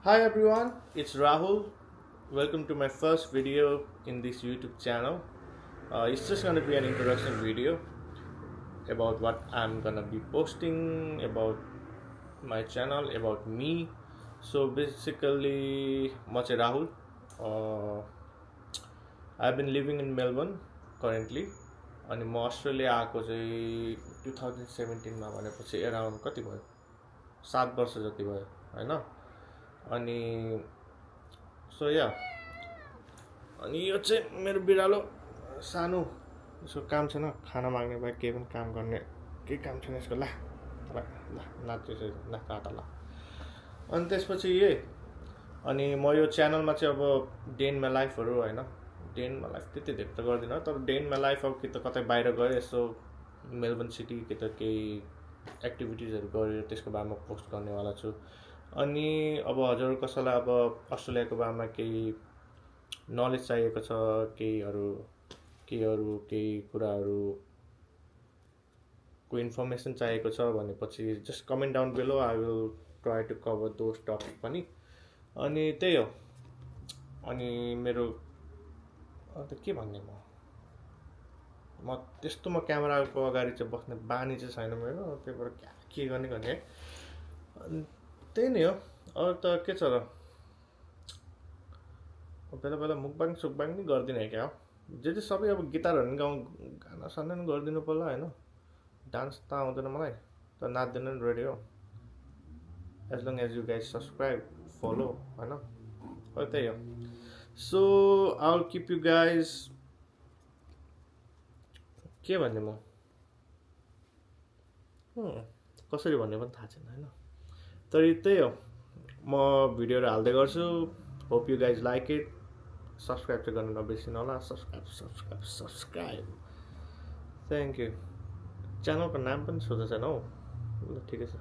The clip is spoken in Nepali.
Hi everyone, it's Rahul. Welcome to my first video in this YouTube channel. It's just gonna be an introduction video about what I'm gonna be posting about my channel, about me. So basically, म चाहिँ Rahul. I've been living in Melbourne currently. अनि म अस्ट्रेलिया आएको चाहिँ 2017मा भनेपछि एराउन्ड कति भयो 7 वर्ष जति भयो होइन अनि सो या अनि यो चाहिँ मेरो बिरालो सानो यसको काम छैन खाना माग्ने बाहेक केही पनि काम गर्ने केही काम छैन यसको ला ल ल नाच्यो चाहिँ ला काटा ल अनि त्यसपछि यही अनि म यो च्यानलमा चाहिँ अब डे इन माई लाइफहरू होइन डे इन माई लाइफ त्यति धेरै त गर्दिनँ तर डे इन माई लाइफ अब कि त कतै बाहिर गयो यसो मेलबर्न सिटी कि त केही एक्टिभिटिजहरू गरेर त्यसको बारेमा पोस्ट गर्नेवाला छु अनि अब हजुर कसैलाई अब अस्ट्रेलियाको बारेमा केही नलेज चाहिएको छ केही कुराहरूको इन्फर्मेसन चाहिएको छ भनेपछि just comment down below I will try to cover those topic पनि अनि त्यही हो अनि मेरो अन्त के भन्ने म त्यस्तो म क्यामेराको अगाडि चाहिँ बस्ने बानी चाहिँ छैन मेरो त्यही भएर के गर्ने अनि त्यही नै हो अरू त के छ र बेला बेला मुकबाङ सुकबाङ नि गर्दिनँ क्या हो जे सबै अब गिटारहरू पनि गाना साना पनि गरिदिनु पर्ला होइन डान्स त आउँदैन मलाई त नाच्दैन नि रेडी हो as long as you guys subscribe follow होइन त्यही हो so I will keep you guys के भन्ने म कसरी भन्ने पनि थाहा छैन होइन तर त्यही हो म भिडियोहरू हाल्दै गर्छु hope you guys like it subscribe चाहिँ गर्नु नबिर्सिनु होला सब्सक्राइब थ्याङ्क यू च्यानलको नाम पनि सोधेको छैन हौ ल ठिकै छ